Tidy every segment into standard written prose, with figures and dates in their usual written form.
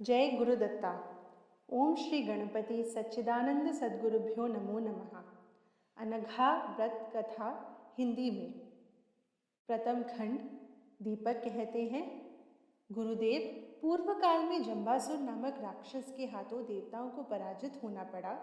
जय गुरुदत्ता। ओम श्री गणपति सच्चिदानंद सद्गुरुभ्यो नमो नमः। अनघा व्रत कथा हिंदी में। प्रथम खंड। दीपक कहते हैं, गुरुदेव, पूर्व काल में जंबासुर नामक राक्षस के हाथों देवताओं को पराजित होना पड़ा।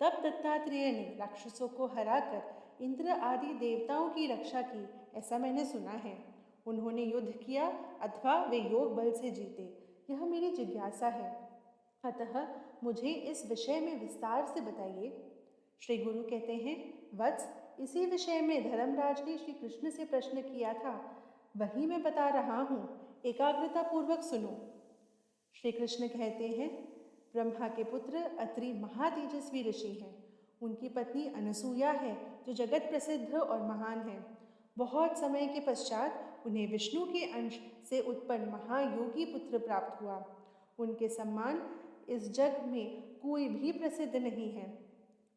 तब दत्तात्रेय ने राक्षसों को हराकर इंद्र आदि देवताओं की रक्षा की, ऐसा मैंने सुना है। उन्होंने युद्ध किया अथवा वे योग बल से जीते, यह मेरी जिज्ञासा है। अतः मुझे इस विषय में विस्तार से बताइए। श्री गुरु कहते हैं, वत्स, इसी विषय में धर्मराज ने श्री कृष्ण से प्रश्न किया था, वही मैं बता रहा हूँ, एकाग्रता पूर्वक सुनो। श्री कृष्ण कहते हैं, ब्रह्मा के पुत्र अत्रि महातेजस्वी ऋषि हैं। उनकी पत्नी अनसूया है, जो जगत प्रसिद्ध और महान है। बहुत समय के पश्चात उन्हें विष्णु के अंश से उत्पन्न महायोगी पुत्र प्राप्त हुआ। उनके समान इस जग में कोई भी प्रसिद्ध नहीं है।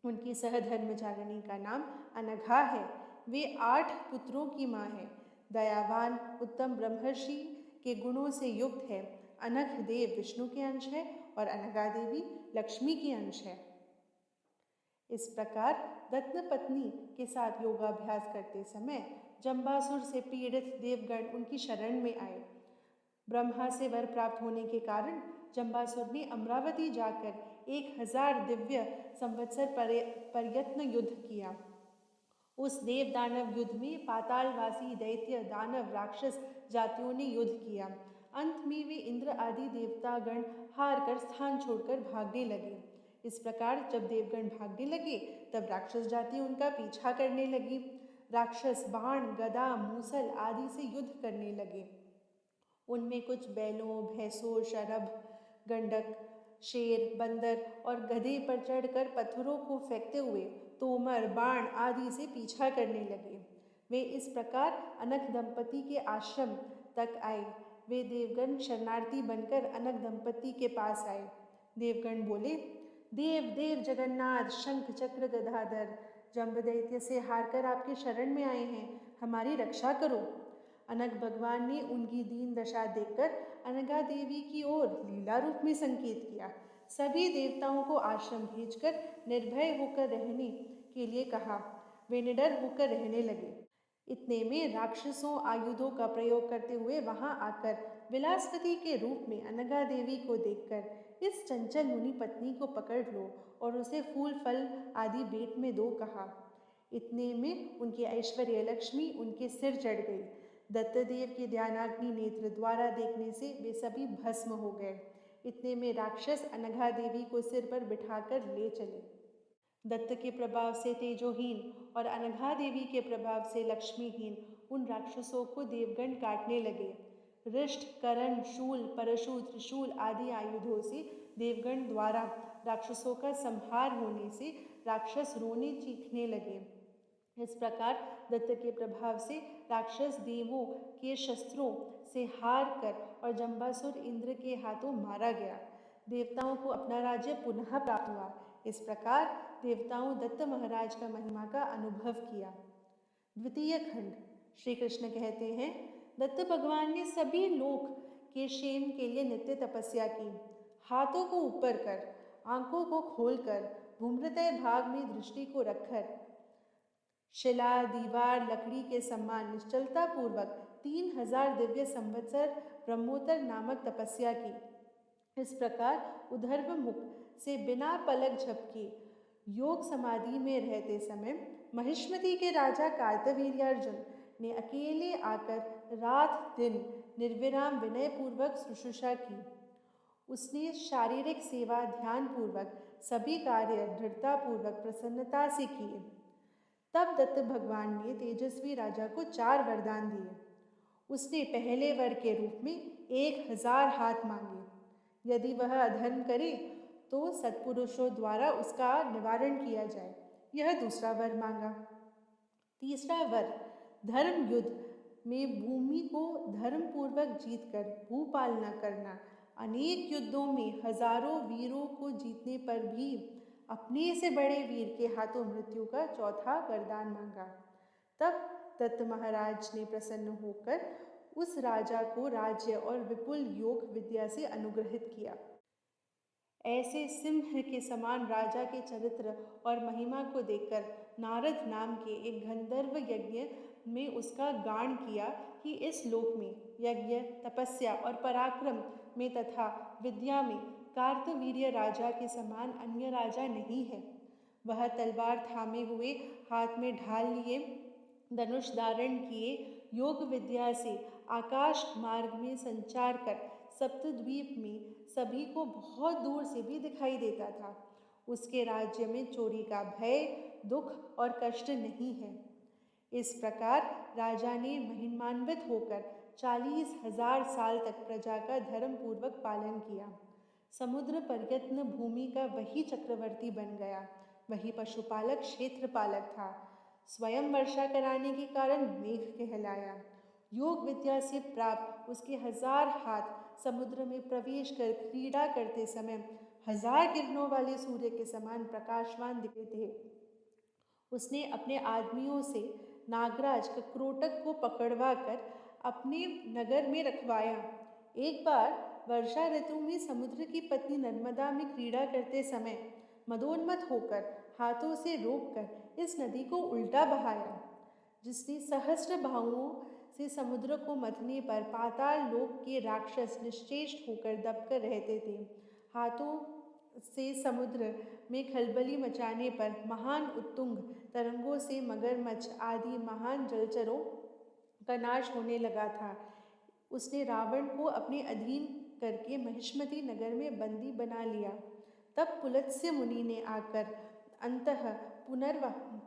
उनकी सहधर्मचारिणी का नाम अनघा है। वे 8 पुत्रों की माँ है। दयावान उत्तम ब्रह्मर्षि के गुणों से युक्त है। अनघ देव विष्णु के अंश है और अनघा देवी लक्ष्मी की अंश है। इस प्रकार दत्तपत्नी के साथ योगाभ्यास करते समय जंबासुर से पीड़ित देवगण उनकी शरण में आए। ब्रह्मा से वर प्राप्त होने के कारण जंबासुर ने अमरावती जाकर 1000 दिव्य संवत्सर प्रयत्न युद्ध किया। उस देव दानव युद्ध में पातालवासी दैत्य दानव राक्षस जातियों ने युद्ध किया। अंत में वे इंद्र आदि देवतागण हार कर स्थान छोड़कर भागने लगे। इस प्रकार जब देवगण भागने लगे तब राक्षस जाति उनका पीछा करने लगी। राक्षस बाण गदा मूसल आदि से युद्ध करने लगे। उनमें कुछ बैलों भैंसों शरभ गंडक शेर बंदर और गधे पर चढ़कर पत्थरों को फेंकते हुए तोमर बाण आदि से पीछा करने लगे। वे इस प्रकार अनघ दंपति के आश्रम तक आए। वे देवगण शरणार्थी बनकर अनघ दंपति के पास आए। देवगण बोले, देव देव जगन्नाथ शंख चक्र गदाधर, जम्बदैत्य से हारकर आपके शरण में आए हैं, हमारी रक्षा करो। अनघ भगवान ने उनकी दीन दशा देखकर अनघा देवी की ओर लीला रूप में संकेत किया। सभी देवताओं को आश्रम भेजकर निर्भय होकर रहने के लिए कहा। वे निडर होकर रहने लगे। इतने में राक्षसों आयुधों का प्रयोग करते हुए वहां आकर विलासवती के रूप में अनघा देवी को देखकर इस चंचल मुनि पत्नी को पकड़ लो और उसे फूल फल आदि भेंट में दो कहा। इतने में उनकी ऐश्वर्य लक्ष्मी उनके सिर चढ़ गई। दत्तदेव के ध्यानाग्नि नेत्र द्वारा देखने से वे सभी भस्म हो गए। इतने में राक्षस अनघा देवी को सिर पर बिठाकर ले चले। दत्त के प्रभाव से तेजोहीन और अनघा देवी के प्रभाव से लक्ष्मीहीन उन राक्षसों को देवगण काटने लगे। रिष्ट करण शूल परशु त्रिशूल आदि आयुधों से देवगण द्वारा राक्षसों का संहार होने से राक्षस रोने चीखने लगे। इस प्रकार दत्त के प्रभाव से राक्षस देवों के शस्त्रों से हार कर और जंबासुर इंद्र के हाथों मारा गया। देवताओं को अपना राज्य पुनः प्राप्त हुआ। इस प्रकार देवताओं दत्त महाराज का महिमा का अनुभव किया। द्वितीय खंड। श्री कृष्ण कहते हैं, दत्त भगवान ने सभी लोक के क्षेम के लिए नित्य तपस्या की। हाथों को ऊपर कर, आंखों को खोलकर, भूमृतय भाग में दृष्टि को रखकर शिला दीवार लकड़ी के समान निश्चलता पूर्वक 3000 दिव्य संवत्सर ब्रह्मोत्तर नामक तपस्या की। इस प्रकार उधर्व मुख से बिना पलक झपके योग समाधि में रहते समय महिष्मति के राजा कार्तवीर्यार्जुन ने अकेले आकर रात दिन निर्विराम विनय पूर्वक शुश्रूषा की। उसने शारीरिक सेवा ध्यान पूर्वक सभी कार्य दृढ़ता पूर्वक प्रसन्नता से किए। तब दत्त भगवान ने तेजस्वी राजा को 4 वरदान दिए। उसने पहले वर के रूप में 1000 हाथ मांगे। यदि वह अधर्म करे तो सत्पुरुषों द्वारा उसका निवारण किया जाए, यह दूसरा वर मांगा। तीसरा वर, धर्म युद्ध में भूमि को धर्म पूर्वक जीतकर भूपालना करना। अनेक युद्धों में हजारों वीरों को जीतने पर भी अपने से बड़े वीर के हाथों मृत्यु का चौथा वरदान मांगा। तब दत्त महाराज ने प्रसन्न होकर उस राजा को राज्य और विपुल योग विद्या से अनुग्रहित किया। ऐसे सिंह के समान राजा के चरित्र और महिमा को देखकर नारद नाम के एक गंधर्व यज्ञ में उसका गान किया कि इस लोक में यज्ञ, तपस्या और पराक्रम में तथा विद्या में कार्तवीर्य राजा के समान अन्य राजा नहीं है। वह तलवार थामे हुए, हाथ में ढाल लिए, धनुष धारण किए, योग विद्या से आकाश मार्ग में संचार कर सप्तद्वीप में सभी को बहुत दूर से भी दिखाई देता था। उसके राज्य में चोरी का भय, दुख और कष्ट नहीं है। इस प्रकार राजा ने महिमान्वित होकर 40,000 साल तक प्रजा का धर्म पूर्वक पालन किया। समुद्र पर्यटन भूमि का वही चक्रवर्ती बन गया, वही पशुपालक क्षेत्रपालक था। स्वयं वर्षा कराने के कारण मेघ कहलाया। योग विद्या से प्राप्त उसके 1000 हाथ समुद्र में प्रवेश कर क्रीड़ा करते समय 1000 किरणों वाले सूर्य के समान प्रकाशवान दिखते थे। उसने अपने आदमियों से नागराज कक्रोटक को पकड़वा कर अपने नगर में रखवाया। एक बार वर्षा ऋतु में समुद्र की पत्नी नर्मदा में क्रीड़ा करते समय मदोन्मत्त होकर हाथों से रोककर इस नदी को उल्टा बहाया, जिसने सहस्त्र बाहुओं से समुद्र को मथने पर पाताल लोक के राक्षस निश्चेष्ट होकर दबकर रहते थे। हाथों से समुद्र में खलबली मचाने पर महान उत्तुंग तरंगों से मगरमच्छ आदि महान जलचरों का नाश होने लगा था। उसने रावण को अपने अधीन करके महिष्मती नगर में बंदी बना लिया। तब पुलत्स्य मुनि ने आकर अंतः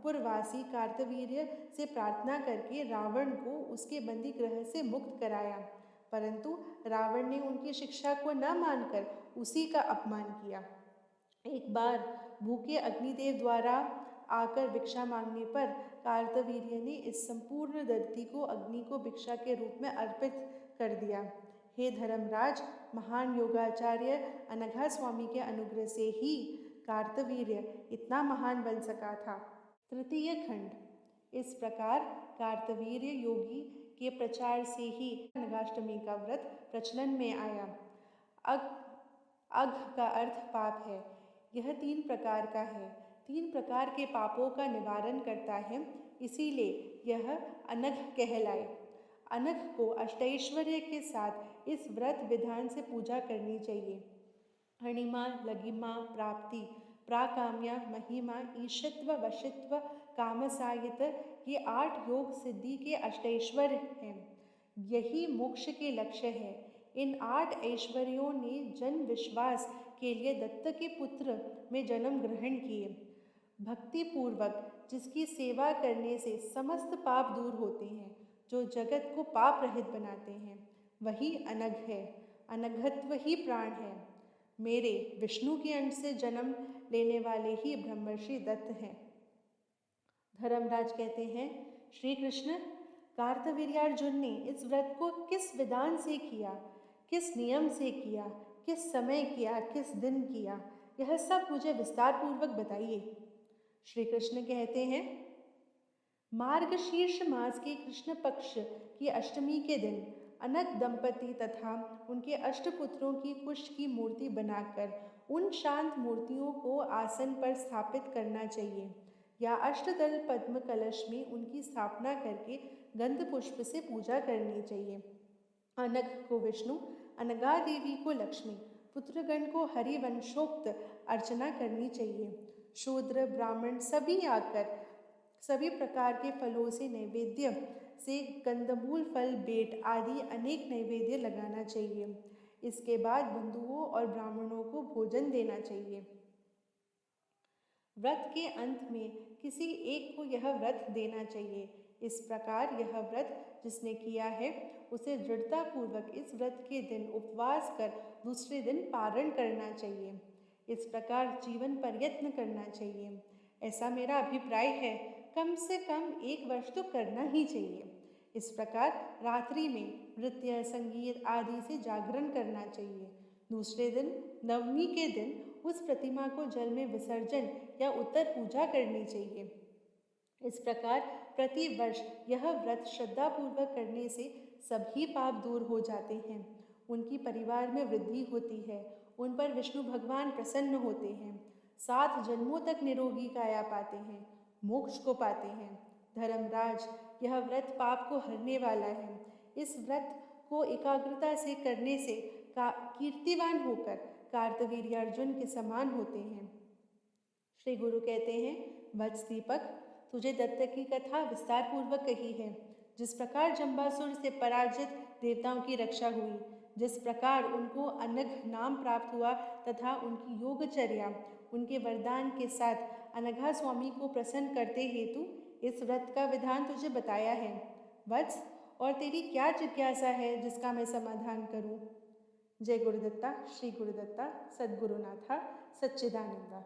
पुरवासी कार्तवीर्य से प्रार्थना करके रावण को उसके बंदी गृह से मुक्त कराया, परंतु रावण ने उनकी शिक्षा को न मानकर उसी का अपमान किया। एक बार भूखे अग्निदेव द्वारा आकर भिक्षा मांगने पर कार्तवीर्य ने इस संपूर्ण धरती को अग्नि को भिक्षा के रूप में अर्पित कर दिया। हे धर्मराज, महान योगाचार्य अनघा स्वामी के अनुग्रह से ही कार्तवीर्य इतना महान बन सका था। तृतीय खंड। इस प्रकार कार्तवीर्य योगी के प्रचार से ही अनघाष्टमी का व्रत प्रचलन में आया। अघ का अर्थ पाप है। यह 3 प्रकार का है। 3 प्रकार के पापों का निवारण करता है, इसीलिए यह अनघ कहलाए। अनघ को अष्टैश्वर्य के साथ इस व्रत विधान से पूजा करनी चाहिए। अणिमा, लघिमा, प्राप्ति, प्राकाम्या, महिमा, ईशत्व, वशित्व, कामसायित, ये 8 योग सिद्धि के अष्टैश्वर्य हैं। यही मोक्ष के लक्ष्य है। इन 8 ऐश्वर्यों ने जन विश्वास के लिए दत्त के पुत्र में जन्म ग्रहण किए। भक्ति पूर्वक जिसकी सेवा करने से समस्त पाप दूर होते हैं, जो जगत को पाप रहित बनाते हैं, वही अनघ है। अनघत्व ही प्राण है। मेरे विष्णु के अंश से जन्म लेने वाले ही ब्रह्मर्षि दत्त हैं। धर्मराज कहते हैं, श्री कृष्ण, कार्तवीर्यार्जुन ने इस व्रत को किस विधान से किया, किस नियम से किया, किस समय किया, किस दिन किया, यह सब मुझे विस्तार पूर्वक बताइए। श्री कृष्ण कहते हैं, मार्गशीर्ष मास के कृष्ण पक्ष की अष्टमी के दिन अनक दंपति तथा उनके अष्टपुत्रों की कुश की मूर्ति बनाकर उन शांत मूर्तियों को आसन पर स्थापित करना चाहिए, या अष्टदल पद्म कलश में उनकी स्थापना करके गंध पुष्प से पूजा करनी चाहिए। अनघ को विष्णु, अनगा देवी को लक्ष्मी, पुत्रगण को हरिवंशोक्त अर्चना करनी चाहिए। शूद्र ब्राह्मण सभी आकर सभी प्रकार के फलों से नैवेद्य से कंदमूल, फल, बेट आदि अनेक नैवेद्य लगाना चाहिए। इसके बाद बंधुओं और ब्राह्मणों को भोजन देना चाहिए। व्रत के अंत में किसी एक को यह व्रत देना चाहिए। इस प्रकार यह व्रत जिसने किया है, उसे दृढ़ता पूर्वक इस व्रत के दिन उपवास कर दूसरे दिन पारण करना चाहिए। इस प्रकार जीवन प्रयत्न करना चाहिए। ऐसा मेरा अभिप्राय है। कम से कम 1 वर्ष तो करना ही चाहिए। इस प्रकार रात्रि में नृत्य, संगीत आदि से जागरण करना चाहिए। दूसरे दिन नवमी के दिन उस प्रतिमा को जल में विसर्जन या उत्तर पूजा करनी चाहिए। इस प्रकार प्रति वर्ष यह व्रत श्रद्धापूर्वक करने से सभी पाप दूर हो जाते हैं। उनकी परिवार में वृद्धि होती है, उन पर विष्णु भगवान प्रसन्न होते हैं, 7 जन्मों तक निरोगी काया पाते हैं, मोक्ष को पाते हैं। धर्मराज, यह व्रत पाप को हरने वाला है। इस व्रत को एकाग्रता से करने से कीर्तिवान होकर कार्तवीर्यार्जुन के समान होते हैं। श्री गुरु कहते हैं, वत्स दीपक, तुझे दत्त की कथा विस्तार पूर्वक कही है। जिस प्रकार जम्बासुर से पराजित देवताओं की रक्षा हुई, जिस प्रकार उनको अनघ नाम प्राप्त हुआ तथा उनकी योगचर्या उनके वरदान के साथ अनघा स्वामी को प्रसन्न करते हेतु इस व्रत का विधान तुझे बताया है। वत्स, और तेरी क्या जिज्ञासा है जिसका मैं समाधान करूं? जय गुरुदत्ता। श्री गुरुदत्ता। सद्गुरुनाथा सच्चिदानंदा।